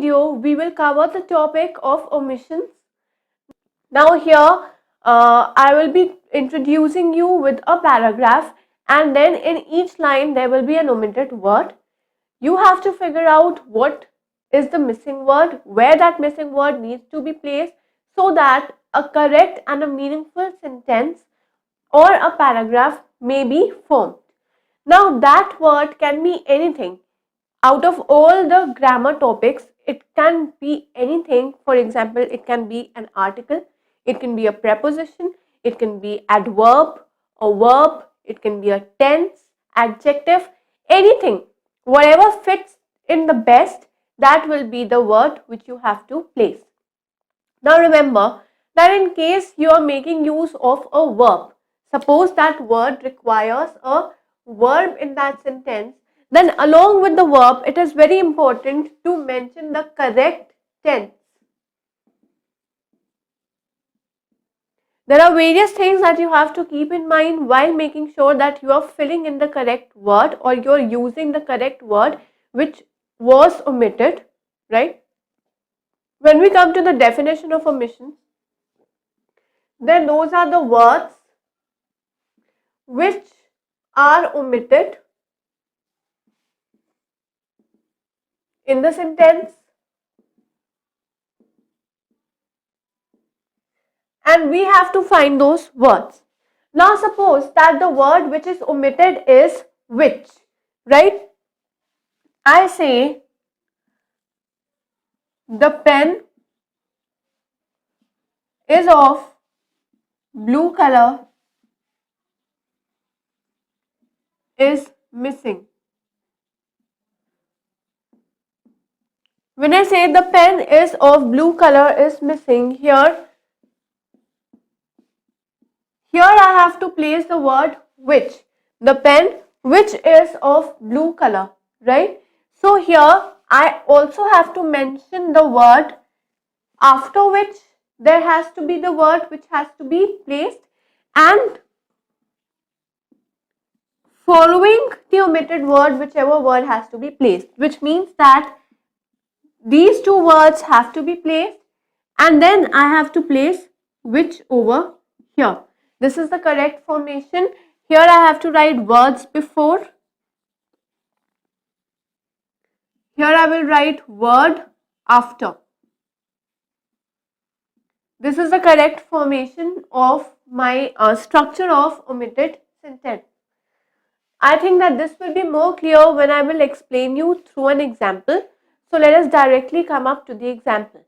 video, we will cover the topic of omissions. Now here, I will be introducing you with a paragraph, and then in each line there will be an omitted word. You have to figure out what is the missing word, where that missing word needs to be placed, so that a correct and a meaningful sentence or a paragraph may be formed. Now that word can be anything. Out of all the grammar topics, it can be anything. For example, it can be an article, it can be a preposition, it can be adverb, a verb, it can be a tense, adjective, anything. Whatever fits in the best, that will be the word which you have to place. Now remember that in case you are making use of a verb, suppose that word requires a verb in that sentence, then along with the verb, it is very important to mention the correct tense. There are various things that you have to keep in mind while making sure that you are filling in the correct word or you are using the correct word which was omitted, right? When we come to the definition of omission, then those are the words which are omitted in the sentence, and we have to find those words. Now suppose that the word which is omitted is which, right? I say the pen is of blue color is missing. When I say the pen is of blue color is missing, here I have to place the word which. The pen which is of blue color, right? So here I also have to mention the word after which there has to be the word which has to be placed, and following the omitted word, whichever word has to be placed, which means that these two words have to be placed and then I have to place which over here. This is the correct formation. Here I have to write words before. Here I will write word after. This is the correct formation of my structure of omitted sentence. I think that this will be more clear when I will explain you through an example. So let us directly come up to the example.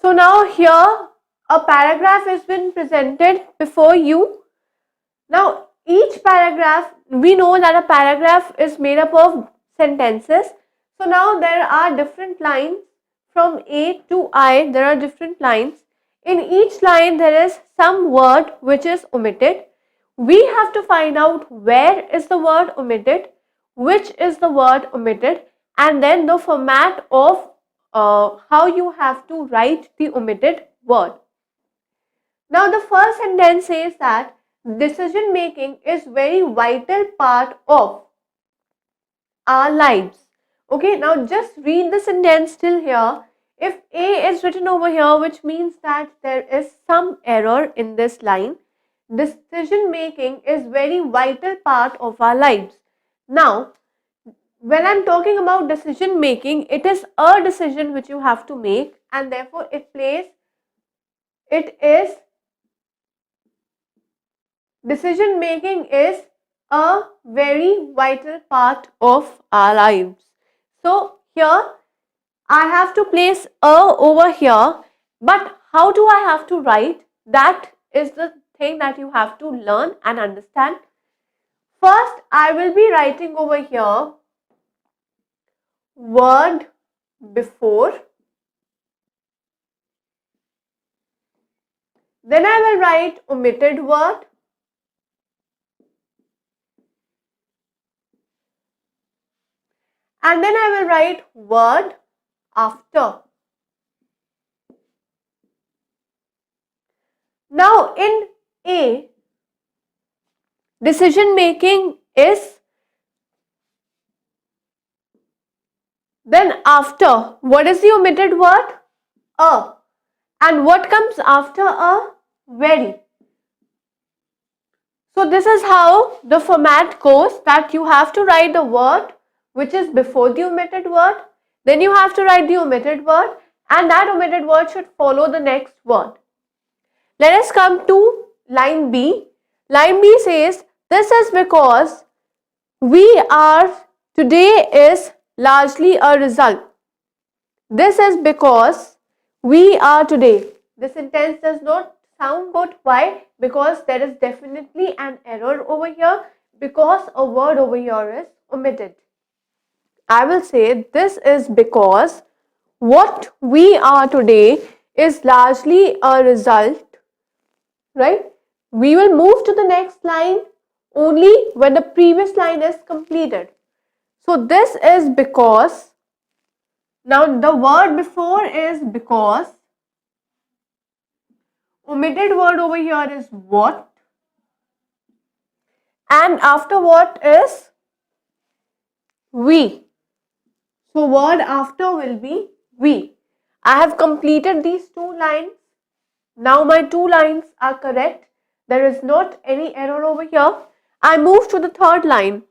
So now here a paragraph has been presented before you. Now each paragraph, we know that a paragraph is made up of sentences. So now there are different lines from A to I, there are different lines. In each line there is some word which is omitted. We have to find out where is the word omitted, which is the word omitted, and then the format of how you have to write the omitted word. Now the first sentence says that decision making is very vital part of our lives. Okay, now just read the sentence till here. If A is written over here, which means that there is some error in this line. Decision making is very vital part of our lives. Now, when I'm talking about decision making, it is a decision which you have to make, and therefore decision making is a very vital part of our lives. So here I have to place a over here, but how do I have to write? That is the thing that you have to learn and understand. First, I will be writing over here word before. Then I will write omitted word. And then I will write word after. Now in A, decision making is Then after, what is the omitted word? A. And what comes after a? Very. So this is how the format goes, that you have to write the word which is before the omitted word, then you have to write the omitted word, and that omitted word should follow the next word. Let us come to line B. Line B says, this is because we are today is largely a result. This is because we are today. This sentence does not sound good. Why? Because there is definitely an error over here, because a word over here is omitted. I will say this is because what we are today is largely a result, right? We will move to the next line only when the previous line is completed. So this is because. Now the word before is because. Omitted word over here is what. And after what is we. So word after will be we. I have completed these two lines. Now my two lines are correct. There is not any error over here. I move to the third line.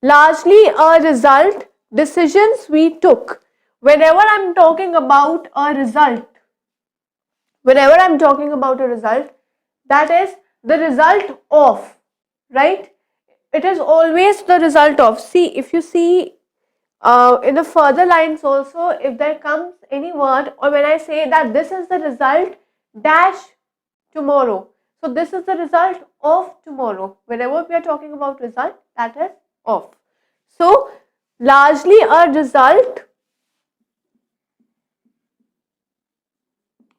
Largely a result, decisions we took. Whenever I'm talking about a result, that is the result of, right? It is always the result of. See, if you see in the further lines also, if there comes any word, or when I say that this is the result dash tomorrow, so this is the result of tomorrow. Whenever we are talking about result, that is of. So largely a result,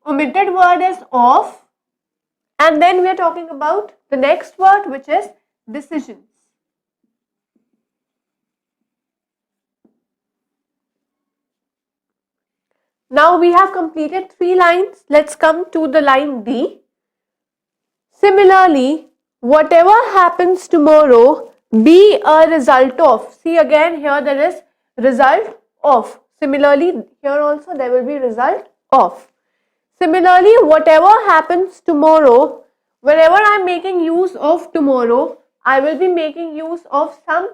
omitted word is of, and then we are talking about the next word, which is decisions. Now we have completed 3 lines. Let's come to the line D. Similarly, whatever happens tomorrow, be a result of. See, again here there is result of. Similarly, here also there will be result of. Similarly, whatever happens tomorrow, whenever I am making use of tomorrow, I will be making use of some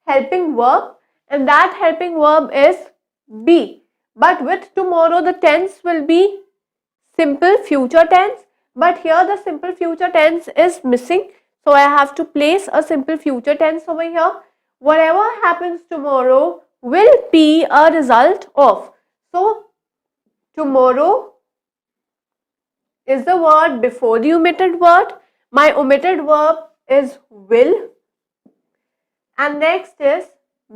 helping verb, and that helping verb is be. But with tomorrow, the tense will be simple future tense. But here the simple future tense is missing. So I have to place a simple future tense over here. Whatever happens tomorrow will be a result of. So tomorrow is the word before the omitted word. My omitted verb is will. And next is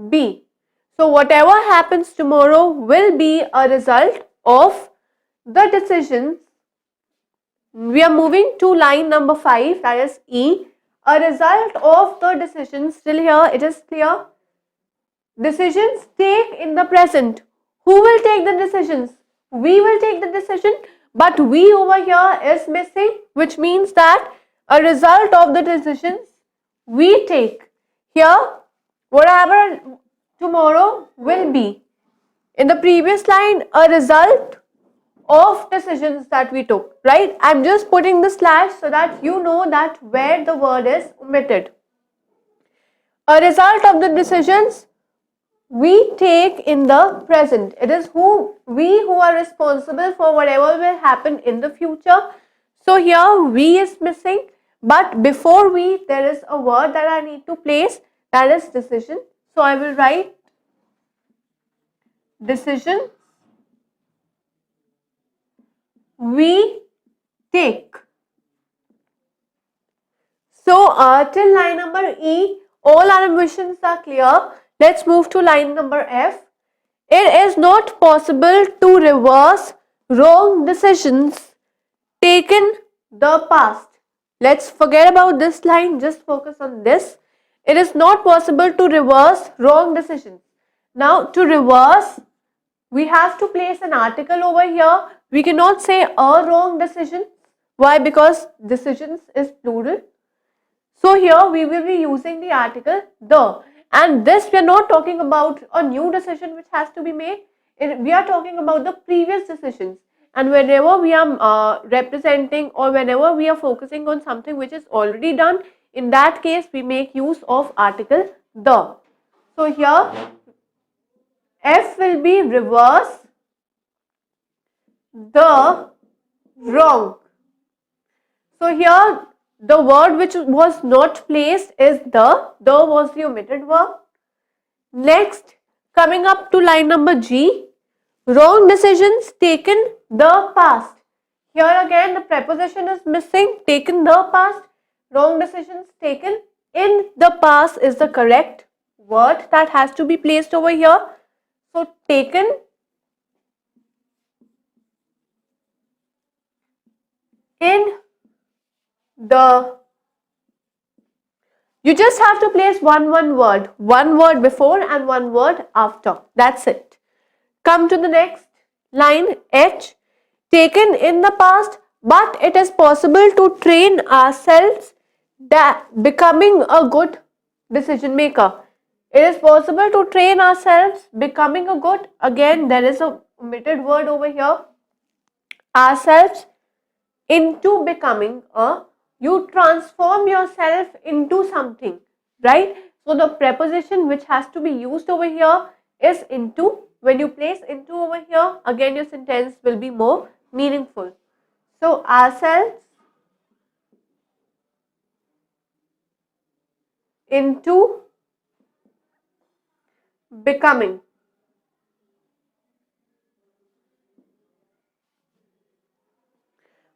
be. So whatever happens tomorrow will be a result of the decisions. We are moving to line number 5, that is E. A result of the decisions. Still here it is clear. Decisions take in the present. Who will take the decisions? We will take the decision, but we over here is missing, which means that a result of the decisions we take. Here, whatever tomorrow will be. In the previous line, a result of decisions that we took, right? I'm just putting the slash so that you know that where the word is omitted. A result of the decisions we take in the present. It is we who are responsible for whatever will happen in the future. So here we is missing, but before we there is a word that I need to place, that is decision. So I will write decision we take. So till line number E, all our omissions are clear. Let's move to line number F. It is not possible to reverse wrong decisions taken the past. Let's forget about this line, just focus on this. It is not possible to reverse wrong decisions. Now to reverse, we have to place an article over here. We cannot say a wrong decision. Why? Because decisions is plural. So here we will be using the article the. And this we are not talking about a new decision which has to be made. we are talking about the previous decisions, and whenever we are representing or whenever we are focusing on something which is already done, in that case we make use of article the. So here F will be reverse the wrong. So here the word which was not placed is the was the omitted verb. Next, coming up to line number G, wrong decisions taken the past. Here again the preposition is missing, taken the past. Wrong decisions taken in the past is the correct word that has to be placed over here. So taken in the, you just have to place one word before and one word after. That's it. Come to the next line H, taken in the past, but it is possible to train ourselves that becoming a good decision maker. It is possible to train ourselves becoming a good, again there is a omitted word over here, ourselves into becoming a, you transform yourself into something, right? So the preposition which has to be used over here is into. When you place into over here, again your sentence will be more meaningful. So ourselves into becoming.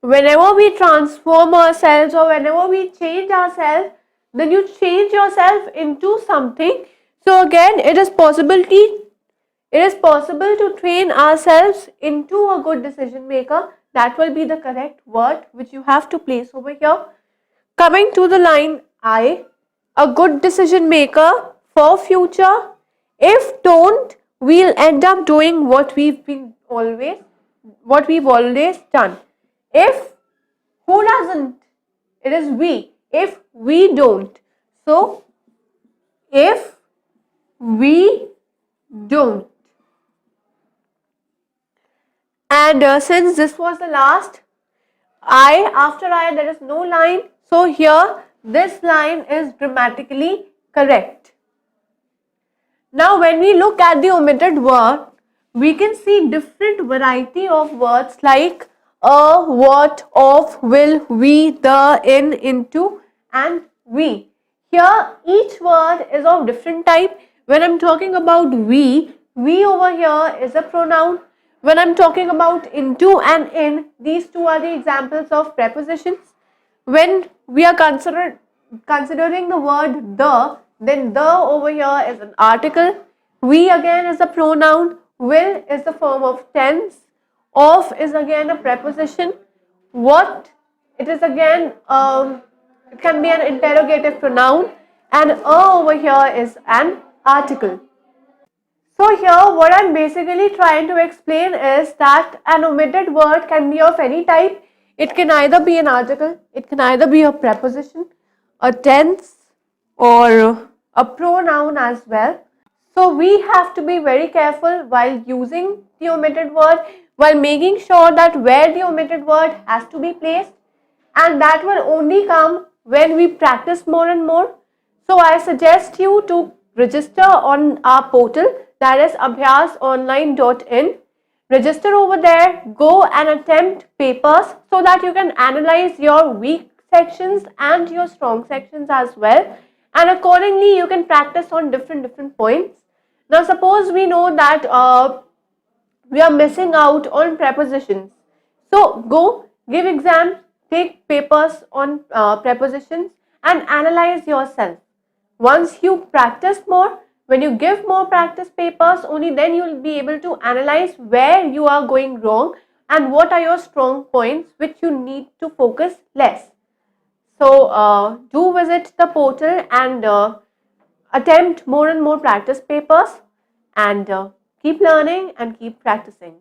Whenever we transform ourselves or whenever we change ourselves, then you change yourself into something. So again, it is possible to train ourselves into a good decision maker. That will be the correct word which you have to place over here. Coming to the line I, a good decision maker for future. If don't, we'll end up doing what we've always done. If, who doesn't? It is we. If we don't. So, if we don't. And since this was the last I, after I there is no line. So here this line is grammatically correct. Now when we look at the omitted word, we can see different variety of words like a, what, of, will, we, the, in, into and we. Here each word is of different type. When I'm talking about we over here is a pronoun. When I'm talking about into and in, these two are the examples of prepositions. When we are considering the word the, then the over here is an article. We again is a pronoun. Will is the form of tense. Of is again a preposition. What, it is again, it can be an interrogative pronoun. And over here is an article. So here what I'm basically trying to explain is that an omitted word can be of any type. It can either be an article, it can either be a preposition, a tense or a pronoun as well. So we have to be very careful while using the omitted word, while making sure that where the omitted word has to be placed, and that will only come when we practice more and more. So I suggest you to register on our portal, that is abhyasonline.in. Register over there, go and attempt papers so that you can analyze your weak sections and your strong sections as well, and accordingly you can practice on different points. Now suppose we know that we are missing out on prepositions, so go give exams, take papers on prepositions and analyze yourself. Once you practice more, when you give more practice papers, only then you will be able to analyze where you are going wrong and what are your strong points which you need to focus less. So do visit the portal and attempt more and more practice papers, and keep learning and keep practicing.